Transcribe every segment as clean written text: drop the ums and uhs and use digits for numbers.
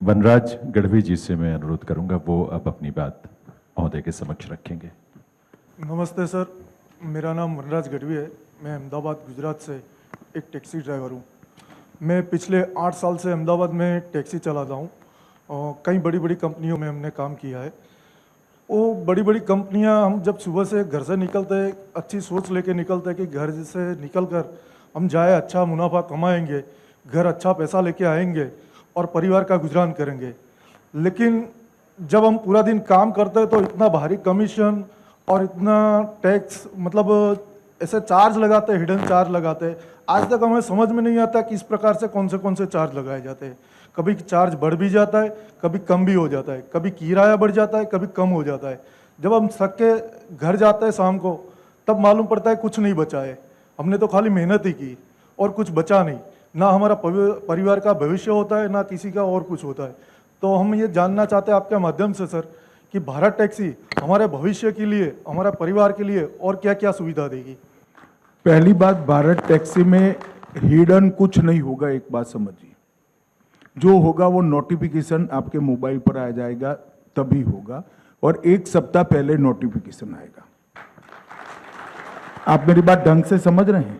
वनराज गढ़वी जी से मैं अनुरोध करूंगा, वो अब अपनी बात महोदय के समक्ष रखेंगे। नमस्ते सर, मेरा नाम वनराज गढ़वी है। मैं अहमदाबाद गुजरात से एक टैक्सी ड्राइवर हूँ। मैं पिछले 8 साल से अहमदाबाद में टैक्सी चलाता हूँ और कई बड़ी बड़ी कंपनियों में हमने काम किया है। वो बड़ी बड़ी कंपनियाँ, हम जब सुबह से घर से निकलते हैं अच्छी सोच लेके निकलते हैं कि घर से निकल कर हम जाए, अच्छा मुनाफा कमाएंगे, घर अच्छा पैसा लेके आएंगे और परिवार का गुजरान करेंगे। लेकिन जब हम पूरा दिन काम करते हैं तो इतना भारी कमीशन और इतना टैक्स, मतलब ऐसे चार्ज लगाते हैं, हिडन चार्ज लगाते हैं। आज तक हमें समझ में नहीं आता कि इस प्रकार से कौन से चार्ज लगाए जाते हैं। कभी चार्ज बढ़ भी जाता है, कभी कम भी हो जाता है, कभी किराया बढ़ जाता है, कभी कम हो जाता है। जब हम थक के घर जाते हैं शाम को, तब मालूम पड़ता है कुछ नहीं बचा है। हमने तो खाली मेहनत ही की और कुछ बचा नहीं। ना हमारा परिवार का भविष्य होता है, ना किसी का और कुछ होता है। तो हम ये जानना चाहते हैं आपके माध्यम से सर कि भारत टैक्सी हमारे भविष्य के लिए, हमारे परिवार के लिए और क्या क्या सुविधा देगी। पहली बात, भारत टैक्सी में हिडन कुछ नहीं होगा। एक बात समझिए, जो होगा वो नोटिफिकेशन आपके मोबाइल पर आ जाएगा, तभी होगा। और 1 सप्ताह पहले नोटिफिकेशन आएगा। आप मेरी बात ढंग से समझ रहे हैं?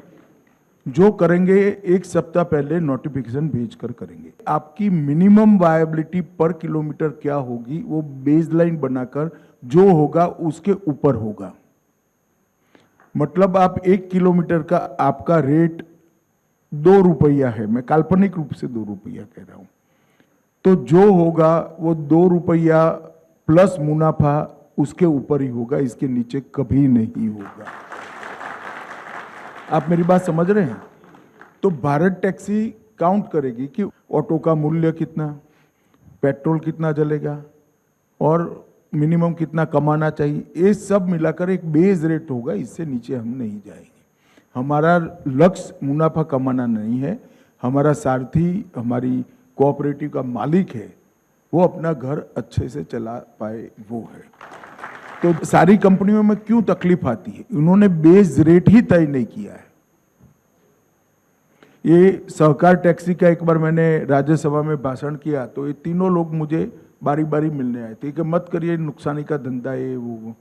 जो करेंगे 1 सप्ताह पहले नोटिफिकेशन भेजकर करेंगे। आपकी मिनिमम वायबिलिटी पर किलोमीटर क्या होगी, वो बेसलाइन बनाकर जो होगा उसके ऊपर होगा। मतलब आप 1 किलोमीटर का आपका रेट 2 रुपया है, मैं काल्पनिक रूप से 2 रुपया कह रहा हूं, तो जो होगा वो 2 रुपया प्लस मुनाफा उसके ऊपर ही होगा, इसके नीचे कभी नहीं होगा। आप मेरी बात समझ रहे हैं? तो भारत टैक्सी काउंट करेगी कि ऑटो का मूल्य कितना, पेट्रोल कितना जलेगा और मिनिमम कितना कमाना चाहिए, ये सब मिलाकर एक बेस रेट होगा। इससे नीचे हम नहीं जाएंगे। हमारा लक्ष्य मुनाफा कमाना नहीं है। हमारा सारथी, हमारी कोऑपरेटिव का मालिक है, वो अपना घर अच्छे से चला पाए, वो है। तो सारी कंपनियों में क्यों तकलीफ आती है? उन्होंने बेस रेट ही तय नहीं किया है। ये सहकार टैक्सी का एक बार मैंने राज्यसभा में भाषण किया तो ये तीनों लोग मुझे बारी बारी मिलने आए थे कि मत करिए, नुकसानी का धंधा है वो।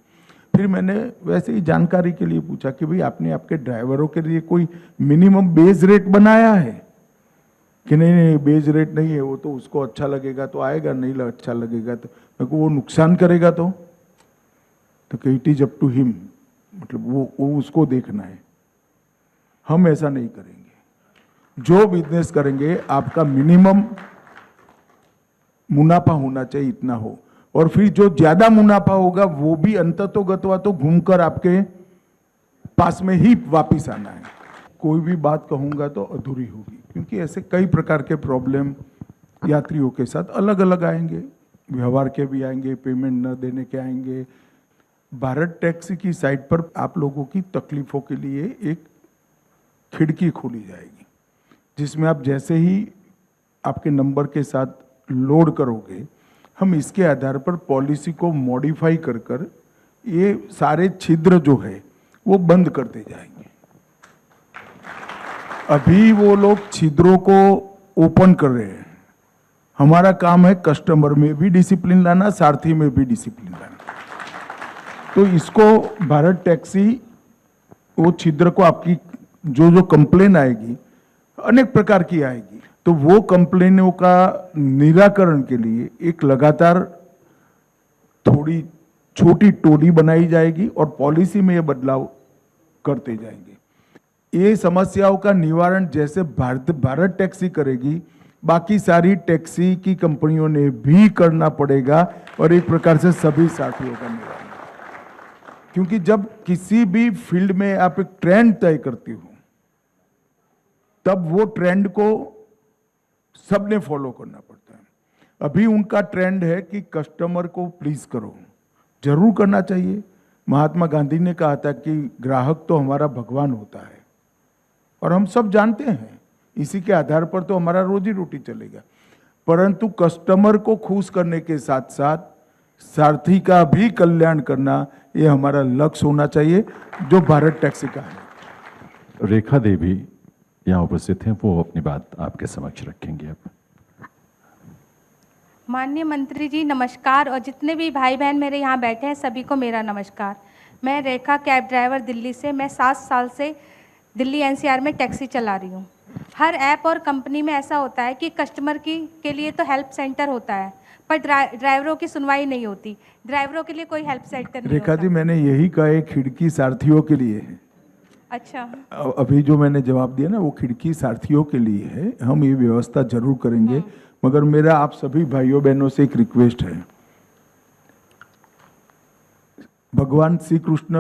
फिर मैंने वैसे ही जानकारी के लिए पूछा कि भाई आपने आपके ड्राइवरों के लिए कोई मिनिमम बेस रेट बनाया है कि नहीं बेस रेट नहीं है, वो तो उसको अच्छा लगेगा तो आएगा, नहीं अच्छा लगेगा तो मेरे को वो नुकसान करेगा तो it is up to him, मतलब वो उसको देखना है। हम ऐसा नहीं करेंगे। जो बिजनेस करेंगे आपका मिनिमम मुनाफा होना चाहिए, इतना हो। और फिर जो ज्यादा मुनाफा होगा वो भी अंततोगत्वा तो घूमकर आपके पास में ही वापिस आना है। कोई भी बात कहूंगा तो अधूरी होगी, क्योंकि ऐसे कई प्रकार के प्रॉब्लम यात्रियों के साथ अलग अलग आएंगे। व्यवहार के भी आएंगे, पेमेंट न देने के आएंगे। भारत टैक्सी की साइट पर आप लोगों की तकलीफों के लिए एक खिड़की खोली जाएगी, जिसमें आप जैसे ही आपके नंबर के साथ लोड करोगे, हम इसके आधार पर पॉलिसी को मॉडिफाई कर कर ये सारे छिद्र जो है वो बंद करते जाएंगे। अभी वो लोग छिद्रों को ओपन कर रहे हैं। हमारा काम है कस्टमर में भी डिसिप्लिन लाना, सारथी में भी डिसिप्लिन लाना। तो इसको भारत टैक्सी वो छिद्र को, आपकी जो कंप्लेन आएगी, अनेक प्रकार की आएगी, तो वो कंप्लेनों का निराकरण के लिए एक लगातार थोड़ी छोटी टोली बनाई जाएगी और पॉलिसी में ये बदलाव करते जाएंगे। ये समस्याओं का निवारण जैसे भारत टैक्सी करेगी, बाकी सारी टैक्सी की कंपनियों ने भी करना पड़ेगा और एक प्रकार से सभी साथियों का निवारण। क्योंकि जब किसी भी फील्ड में आप एक ट्रेंड तय करते हो, तब वो ट्रेंड को सबने फॉलो करना पड़ता है। अभी उनका ट्रेंड है कि कस्टमर को प्लीज करो, जरूर करना चाहिए। महात्मा गांधी ने कहा था कि ग्राहक तो हमारा भगवान होता है, और हम सब जानते हैं, इसी के आधार पर तो हमारा रोजी रोटी चलेगा। परंतु कस्टमर को खुश करने के साथ साथ सारथी का भी कल्याण करना, ये हमारा लक्ष्य होना चाहिए, जो भारत टैक्सी का है। रेखा देवी यहाँ उपस्थित हैं, वो अपनी बात आपके समक्ष रखेंगे। अब माननीय मंत्री जी नमस्कार, और जितने भी भाई बहन मेरे यहाँ बैठे हैं सभी को मेरा नमस्कार। मैं रेखा कैब ड्राइवर दिल्ली से, मैं 7 साल से दिल्ली एनसीआर में टैक्सी चला रही हूँ। हर ऐप और कंपनी में ऐसा होता है कि कस्टमर के लिए तो हेल्प सेंटर होता है, पर ड्राइवरों की सुनवाई नहीं होती। ड्राइवरों के लिए कोई हेल्प सेंटर नहीं रेखा होता। जी, मैंने यही कहा है, खिड़की सारथियों के लिए है। अच्छा, अभी जो मैंने जवाब दिया ना, वो खिड़की सारथियों के लिए है। हम ये व्यवस्था जरूर करेंगे, मगर मेरा आप सभी भाइयों बहनों से एक रिक्वेस्ट है। भगवान श्री कृष्ण